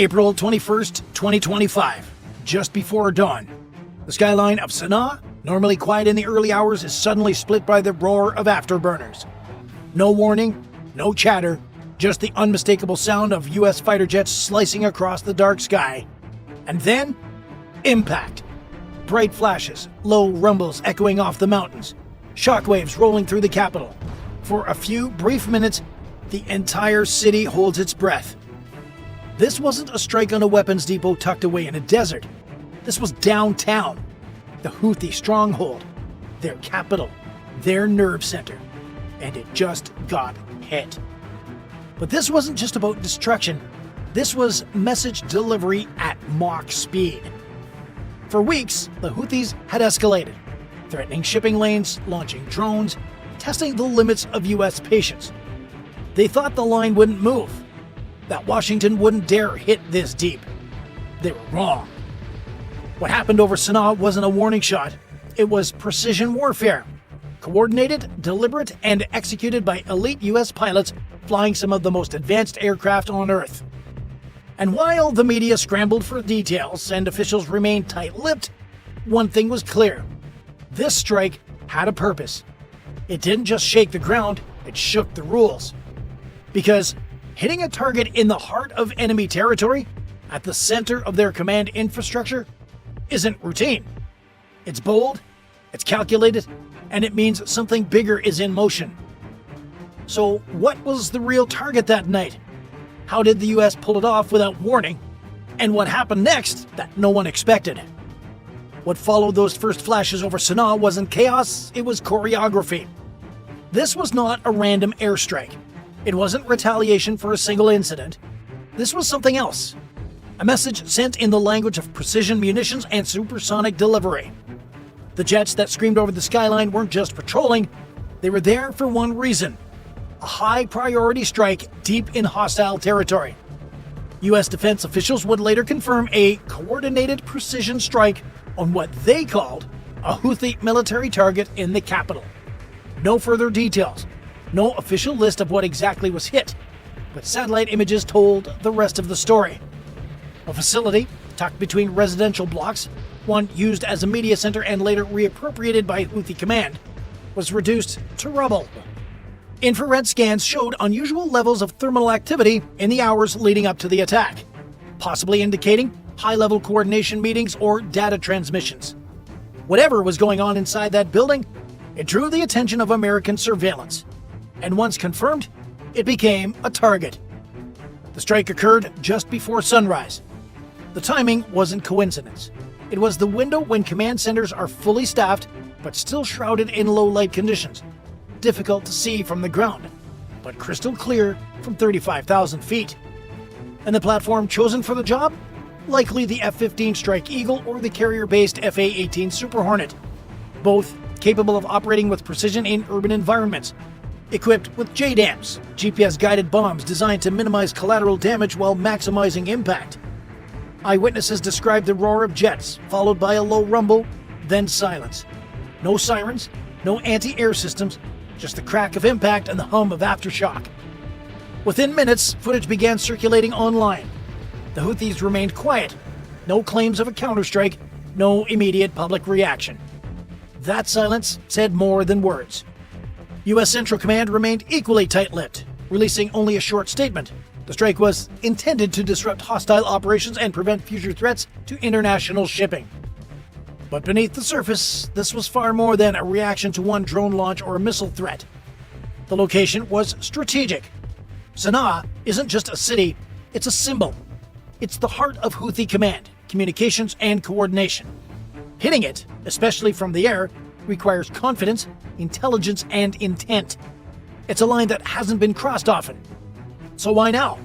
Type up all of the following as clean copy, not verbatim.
April 21st, 2025, just before dawn. The skyline of Sana'a, normally quiet in the early hours, is suddenly split by the roar of afterburners. No warning, no chatter, just the unmistakable sound of U.S. fighter jets slicing across the dark sky. And then, impact. Bright flashes, low rumbles echoing off the mountains, shockwaves rolling through the capital. For a few brief minutes, the entire city holds its breath. This wasn't a strike on a weapons depot tucked away in a desert. This was downtown, the Houthi stronghold, their capital, their nerve center, and it just got hit. But this wasn't just about destruction. This was message delivery at Mach speed. For weeks, the Houthis had escalated, threatening shipping lanes, launching drones, testing the limits of U.S. patience. They thought the line wouldn't move, that Washington wouldn't dare hit this deep. They were wrong. What happened over Sana'a wasn't a warning shot. It was precision warfare. Coordinated, deliberate, and executed by elite U.S. pilots flying some of the most advanced aircraft on Earth. And while the media scrambled for details and officials remained tight-lipped, one thing was clear. This strike had a purpose. It didn't just shake the ground, it shook the rules. Because hitting a target in the heart of enemy territory, at the center of their command infrastructure, isn't routine. It's bold, it's calculated, and it means something bigger is in motion. So what was the real target that night? How did the US pull it off without warning? And what happened next that no one expected? What followed those first flashes over Sana'a wasn't chaos, it was choreography. This was not a random airstrike. It wasn't retaliation for a single incident. This was something else. A message sent in the language of precision munitions and supersonic delivery. The jets that screamed over the skyline weren't just patrolling, they were there for one reason: a high-priority strike deep in hostile territory. U.S. defense officials would later confirm a coordinated precision strike on what they called a Houthi military target in the capital. No further details, no official list of what exactly was hit, but satellite images told the rest of the story. A facility tucked between residential blocks, one used as a media center and later reappropriated by Houthi command, was reduced to rubble. Infrared scans showed unusual levels of thermal activity in the hours leading up to the attack, possibly indicating high-level coordination meetings or data transmissions. Whatever was going on inside that building, it drew the attention of American surveillance. And once confirmed, it became a target. The strike occurred just before sunrise. The timing wasn't coincidence. It was the window when command centers are fully staffed but still shrouded in low-light conditions. Difficult to see from the ground, but crystal clear from 35,000 feet. And the platform chosen for the job? Likely the F-15 Strike Eagle or the carrier-based F-A-18 Super Hornet. Both capable of operating with precision in urban environments. Equipped with JDAMs, GPS-guided bombs designed to minimize collateral damage while maximizing impact. Eyewitnesses described the roar of jets, followed by a low rumble, then silence. No sirens, no anti-air systems, just the crack of impact and the hum of aftershock. Within minutes, footage began circulating online. The Houthis remained quiet. No claims of a counterstrike, no immediate public reaction. That silence said more than words. U.S. Central Command remained equally tight-lipped, releasing only a short statement. The strike was intended to disrupt hostile operations and prevent future threats to international shipping. But beneath the surface, this was far more than a reaction to one drone launch or a missile threat. The location was strategic. Sana'a isn't just a city, it's a symbol. It's the heart of Houthi command, communications, and coordination. Hitting it, especially from the air, requires confidence, intelligence, and intent. It's a line that hasn't been crossed often. So why now?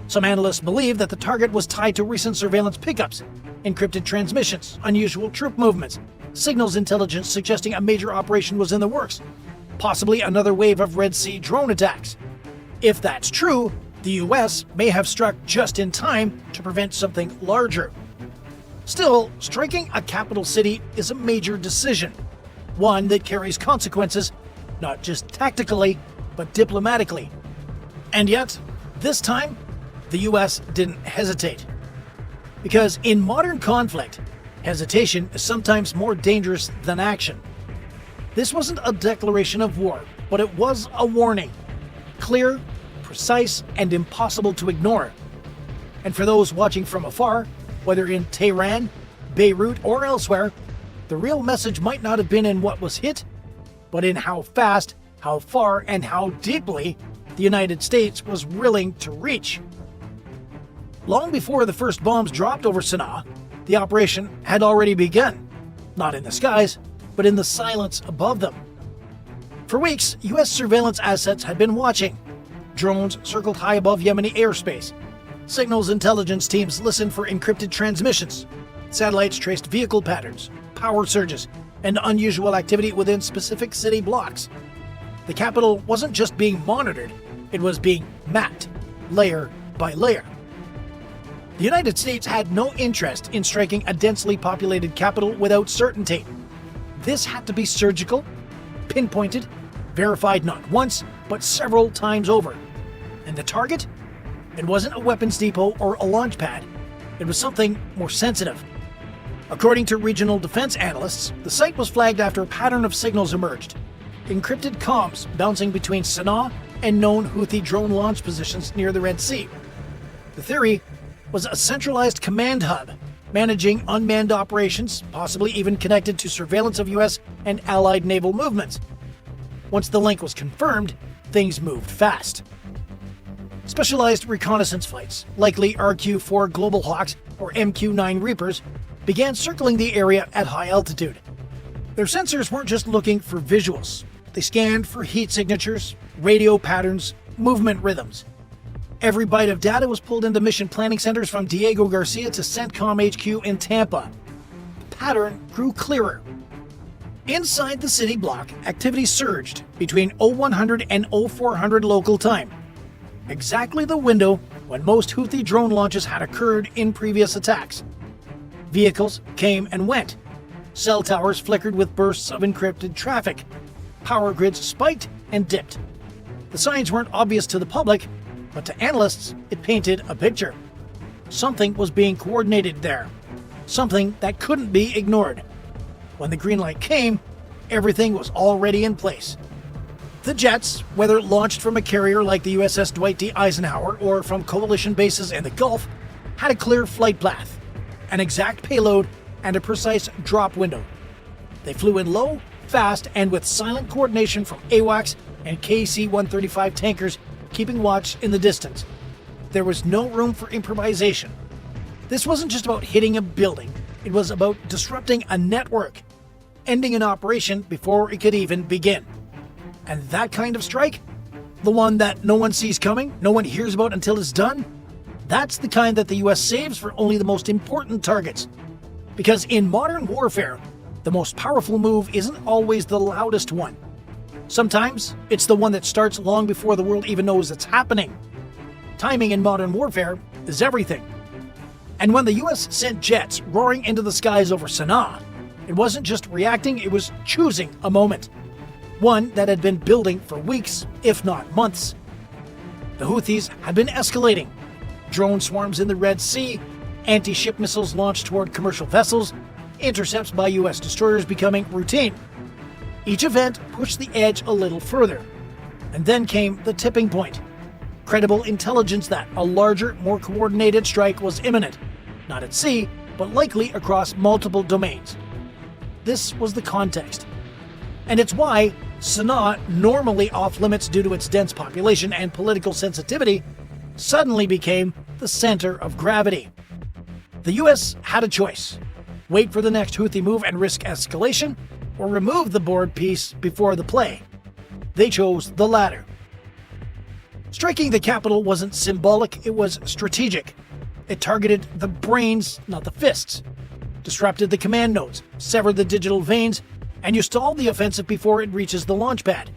Some analysts believe that the target was tied to recent surveillance pickups, encrypted transmissions, unusual troop movements, signals intelligence suggesting a major operation was in the works, possibly another wave of Red Sea drone attacks. If that's true, the US may have struck just in time to prevent something larger. Still, striking a capital city is a major decision, one that carries consequences, not just tactically, but diplomatically. And yet, this time, the US didn't hesitate. Because in modern conflict, hesitation is sometimes more dangerous than action. This wasn't a declaration of war, but it was a warning. Clear, precise, and impossible to ignore. And for those watching from afar, whether in Tehran, Beirut, or elsewhere, the real message might not have been in what was hit, but in how fast, how far, and how deeply the United States was willing to reach. Long before the first bombs dropped over Sana'a, the operation had already begun, not in the skies, but in the silence above them. For weeks, U.S. surveillance assets had been watching. Drones circled high above Yemeni airspace. Signals intelligence teams listened for encrypted transmissions. Satellites traced vehicle patterns, power surges, and unusual activity within specific city blocks. The capital wasn't just being monitored, it was being mapped, layer by layer. The United States had no interest in striking a densely populated capital without certainty. This had to be surgical, pinpointed, verified not once, but several times over. And the target? It wasn't a weapons depot or a launch pad. It was something more sensitive. According to regional defense analysts, the site was flagged after a pattern of signals emerged. Encrypted comms bouncing between Sana'a and known Houthi drone launch positions near the Red Sea. The theory was a centralized command hub, managing unmanned operations, possibly even connected to surveillance of U.S. and Allied naval movements. Once the link was confirmed, things moved fast. Specialized reconnaissance flights, likely RQ-4 Global Hawks or MQ-9 Reapers, began circling the area at high altitude. Their sensors weren't just looking for visuals. They scanned for heat signatures, radio patterns, movement rhythms. Every byte of data was pulled into mission planning centers from Diego Garcia to CENTCOM HQ in Tampa. The pattern grew clearer. Inside the city block, activity surged between 0100 and 0400 local time, exactly the window when most Houthi drone launches had occurred in previous attacks. Vehicles came and went. Cell towers flickered with bursts of encrypted traffic. Power grids spiked and dipped. The signs weren't obvious to the public, but to analysts, it painted a picture. Something was being coordinated there. Something that couldn't be ignored. When the green light came, everything was already in place. The jets, whether launched from a carrier like the USS Dwight D. Eisenhower or from coalition bases in the Gulf, had a clear flight path, an exact payload, and a precise drop window. They flew in low, fast, and with silent coordination from AWACS and KC-135 tankers keeping watch in the distance. There was no room for improvisation. This wasn't just about hitting a building, it was about disrupting a network, ending an operation before it could even begin. And that kind of strike, the one that no one sees coming, no one hears about until it's done, that's the kind that the US saves for only the most important targets. Because in modern warfare, the most powerful move isn't always the loudest one. Sometimes it's the one that starts long before the world even knows it's happening. Timing in modern warfare is everything. And when the US sent jets roaring into the skies over Sana'a, it wasn't just reacting, it was choosing a moment. One that had been building for weeks, if not months. The Houthis had been escalating. Drone swarms in the Red Sea, anti-ship missiles launched toward commercial vessels, intercepts by US destroyers becoming routine. Each event pushed the edge a little further. And then came the tipping point. Credible intelligence that a larger, more coordinated strike was imminent. Not at sea, but likely across multiple domains. This was the context. And it's why Sana'a, normally off-limits due to its dense population and political sensitivity, suddenly became the center of gravity. The US had a choice. Wait for the next Houthi move and risk escalation, or remove the board piece before the play. They chose the latter. Striking the capital wasn't symbolic, it was strategic. It targeted the brains, not the fists. Disrupted the command nodes, severed the digital veins, and you stalled the offensive before it reaches the launch pad.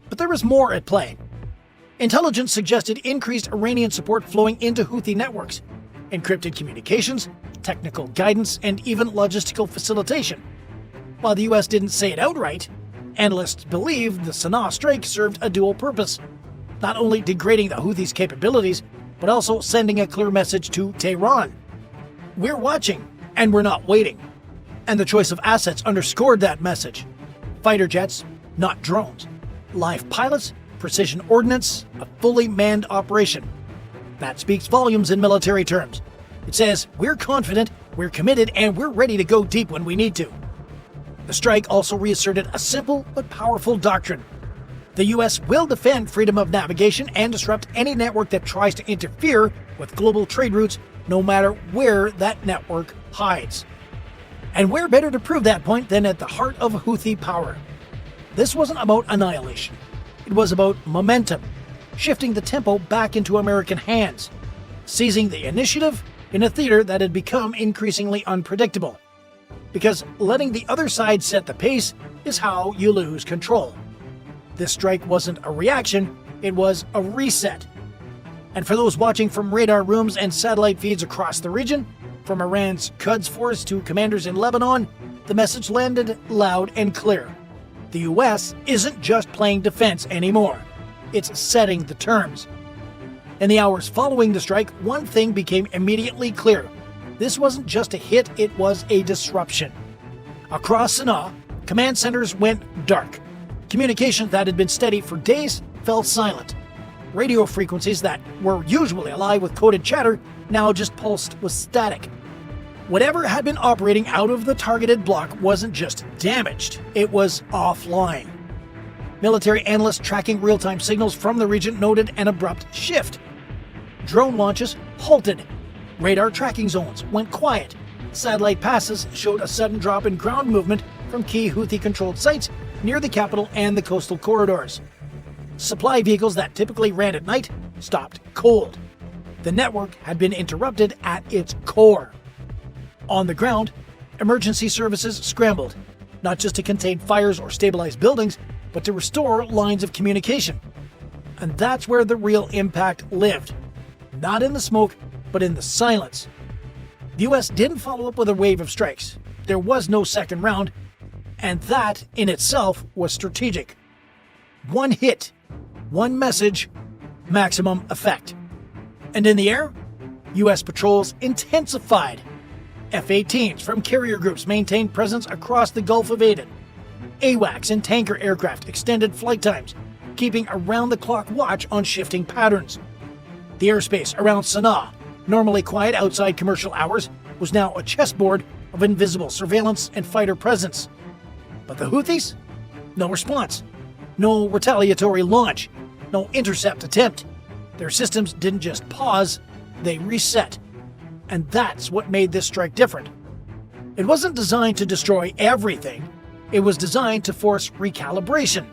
But there was more at play. Intelligence suggested increased Iranian support flowing into Houthi networks, encrypted communications, technical guidance, and even logistical facilitation. While the US didn't say it outright, analysts believe the Sana'a strike served a dual purpose, not only degrading the Houthis' capabilities, but also sending a clear message to Tehran. We're watching, and we're not waiting. And the choice of assets underscored that message. Fighter jets, not drones. Live pilots, precision ordnance, a fully manned operation. That speaks volumes in military terms. It says, we're confident, we're committed, and we're ready to go deep when we need to. The strike also reasserted a simple but powerful doctrine. The US will defend freedom of navigation and disrupt any network that tries to interfere with global trade routes, no matter where that network hides. And where better to prove that point than at the heart of Houthi power? This wasn't about annihilation. It was about momentum, shifting the tempo back into American hands, seizing the initiative in a theater that had become increasingly unpredictable. Because letting the other side set the pace is how you lose control. This strike wasn't a reaction, it was a reset. And for those watching from radar rooms and satellite feeds across the region, from Iran's Quds Force to commanders in Lebanon, the message landed loud and clear. The US isn't just playing defense anymore. It's setting the terms. In the hours following the strike, one thing became immediately clear. This wasn't just a hit, it was a disruption. Across Sana'a, command centers went dark. Communications that had been steady for days fell silent. Radio frequencies that were usually alive with coded chatter now just pulsed with static. Whatever had been operating out of the targeted block wasn't just damaged, it was offline. Military analysts tracking real-time signals from the region noted an abrupt shift. Drone launches halted. Radar tracking zones went quiet. Satellite passes showed a sudden drop in ground movement from key Houthi-controlled sites near the capital and the coastal corridors. Supply vehicles that typically ran at night stopped cold. The network had been interrupted at its core. On the ground, emergency services scrambled, not just to contain fires or stabilize buildings, but to restore lines of communication. And that's where the real impact lived. Not in the smoke, but in the silence. The US didn't follow up with a wave of strikes. There was no second round, and that in itself was strategic. One hit, one message, maximum effect. And in the air, US patrols intensified. F-18s from carrier groups maintained presence across the Gulf of Aden. AWACS and tanker aircraft extended flight times, keeping around-the-clock watch on shifting patterns. The airspace around Sana'a, normally quiet outside commercial hours, was now a chessboard of invisible surveillance and fighter presence. But the Houthis? No response. No retaliatory launch. No intercept attempt. Their systems didn't just pause, they reset. And that's what made this strike different. It wasn't designed to destroy everything. It was designed to force recalibration,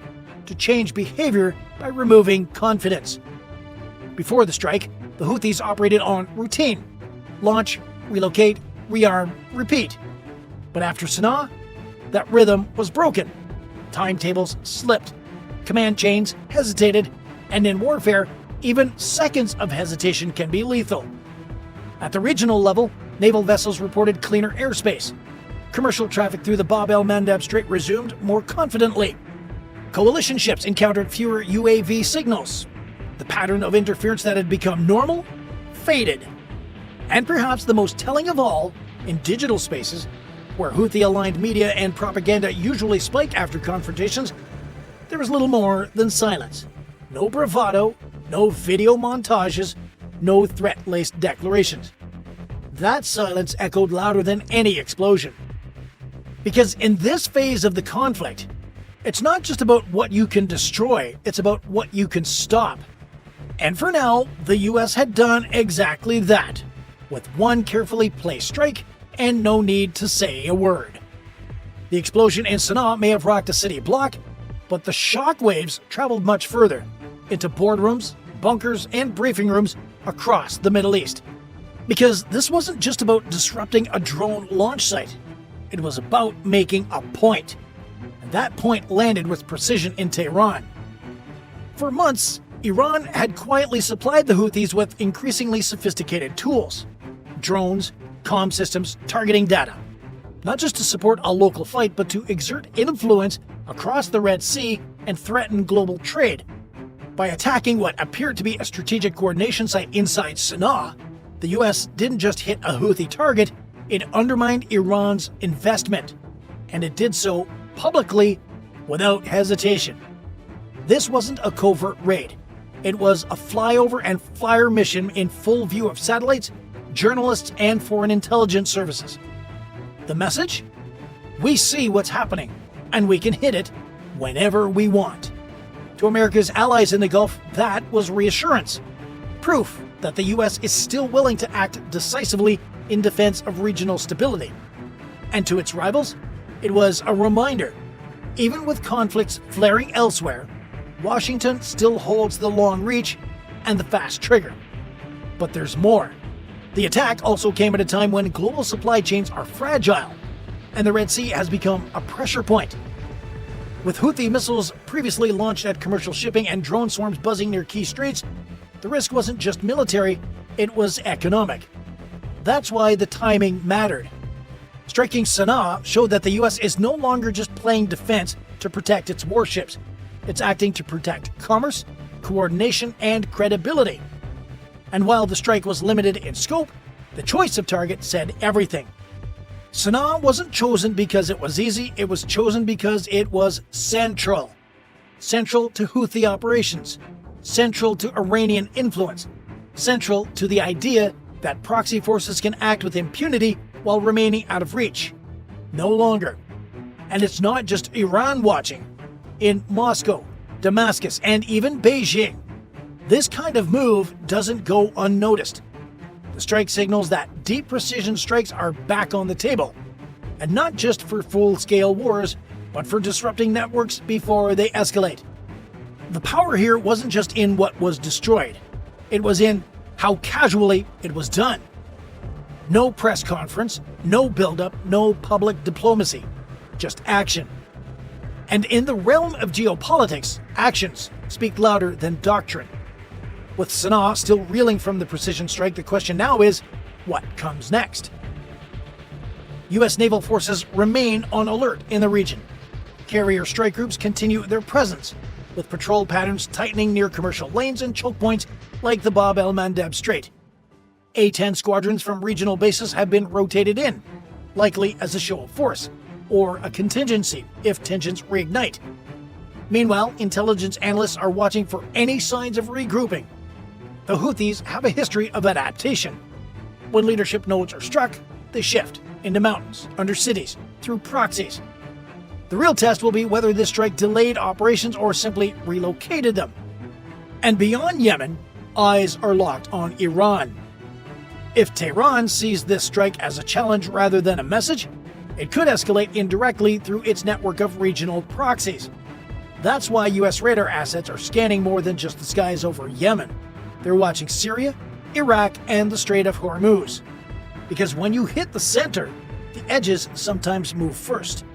to change behavior by removing confidence. Before the strike, the Houthis operated on routine. Launch, relocate, rearm, repeat. But after Sana'a, that rhythm was broken. Timetables slipped. Command chains hesitated. And in warfare, even seconds of hesitation can be lethal. At the regional level, naval vessels reported cleaner airspace. Commercial traffic through the Bab el-Mandab Strait resumed more confidently. Coalition ships encountered fewer UAV signals. The pattern of interference that had become normal faded. And perhaps the most telling of all, in digital spaces, where Houthi-aligned media and propaganda usually spike after confrontations, there was little more than silence. No bravado, no video montages, no threat-laced declarations. That silence echoed louder than any explosion. Because in this phase of the conflict, it's not just about what you can destroy, it's about what you can stop. And for now, the US had done exactly that, with one carefully placed strike and no need to say a word. The explosion in Sana'a may have rocked a city block, but the shockwaves traveled much further, into boardrooms, bunkers, and briefing rooms across the Middle East. Because this wasn't just about disrupting a drone launch site. It was about making a point. And that point landed with precision in Tehran. For months, Iran had quietly supplied the Houthis with increasingly sophisticated tools. Drones, comm systems, targeting data. Not just to support a local fight, but to exert influence across the Red Sea and threaten global trade. By attacking what appeared to be a strategic coordination site inside Sana'a, the US didn't just hit a Houthi target, it undermined Iran's investment. And it did so publicly, without hesitation. This wasn't a covert raid. It was a flyover and flyer mission in full view of satellites, journalists, and foreign intelligence services. The message? We see what's happening, and we can hit it whenever we want. To America's allies in the Gulf, that was reassurance. Proof that the US is still willing to act decisively in defense of regional stability. And to its rivals, it was a reminder. Even with conflicts flaring elsewhere, Washington still holds the long reach and the fast trigger. But there's more. The attack also came at a time when global supply chains are fragile, and the Red Sea has become a pressure point. With Houthi missiles previously launched at commercial shipping and drone swarms buzzing near key straits, the risk wasn't just military, it was economic. That's why the timing mattered. Striking Sana'a showed that the US is no longer just playing defense to protect its warships. It's acting to protect commerce, coordination, and credibility. And while the strike was limited in scope, the choice of target said everything. Sana'a wasn't chosen because it was easy, it was chosen because it was central. Central to Houthi operations, central to Iranian influence, central to the idea that proxy forces can act with impunity while remaining out of reach. No longer. And it's not just Iran watching. In Moscow, Damascus, and even Beijing, this kind of move doesn't go unnoticed. The strike signals that deep precision strikes are back on the table, and not just for full-scale wars, but for disrupting networks before they escalate. The power here wasn't just in what was destroyed, it was in how casually it was done. No press conference, no build-up, no public diplomacy, just action. And in the realm of geopolitics, actions speak louder than doctrine. With Sana'a still reeling from the precision strike, the question now is, what comes next? U.S. naval forces remain on alert in the region. Carrier strike groups continue their presence, with patrol patterns tightening near commercial lanes and choke points like the Bab el-Mandeb Strait. A-10 squadrons from regional bases have been rotated in, likely as a show of force, or a contingency if tensions reignite. Meanwhile, intelligence analysts are watching for any signs of regrouping. The Houthis have a history of adaptation. When leadership nodes are struck, they shift into mountains, under cities, through proxies. The real test will be whether this strike delayed operations or simply relocated them. And beyond Yemen, eyes are locked on Iran. If Tehran sees this strike as a challenge rather than a message, it could escalate indirectly through its network of regional proxies. That's why US radar assets are scanning more than just the skies over Yemen. They're watching Syria, Iraq, and the Strait of Hormuz. Because when you hit the center, the edges sometimes move first.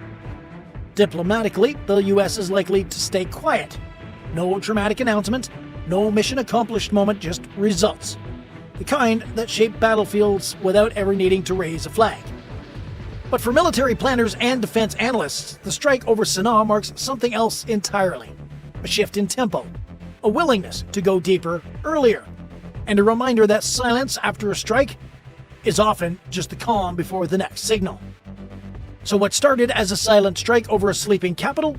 Diplomatically, the US is likely to stay quiet. No dramatic announcement, no mission accomplished moment, just results. The kind that shape battlefields without ever needing to raise a flag. But for military planners and defense analysts, the strike over Sana'a marks something else entirely. A shift in tempo, a willingness to go deeper earlier, and a reminder that silence after a strike is often just the calm before the next signal. So what started as a silent strike over a sleeping capital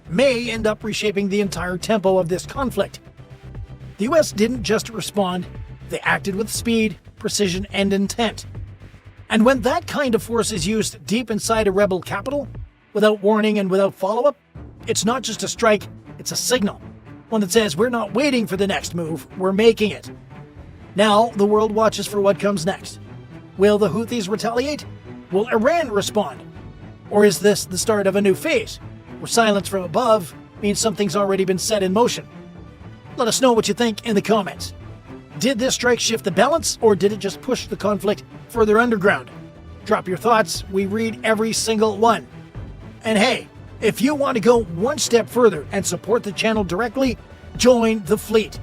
may end up reshaping the entire tempo of this conflict. The US didn't just respond, they acted with speed, precision, and intent. And when that kind of force is used deep inside a rebel capital, without warning and without follow-up, it's not just a strike, it's a signal. One that says we're not waiting for the next move, we're making it. Now the world watches for what comes next. Will the Houthis retaliate? Will Iran respond? Or is this the start of a new phase, where silence from above means something's already been set in motion? Let us know what you think in the comments. Did this strike shift the balance, or did it just push the conflict further underground? Drop your thoughts, we read every single one. And hey, if you want to go one step further and support the channel directly, join the fleet.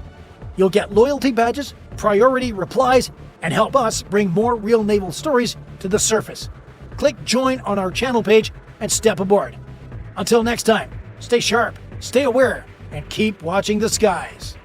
You'll get loyalty badges, priority replies, and help us bring more real naval stories to the surface. Click join on our channel page and step aboard. Until next time, stay sharp, stay aware, and keep watching the skies.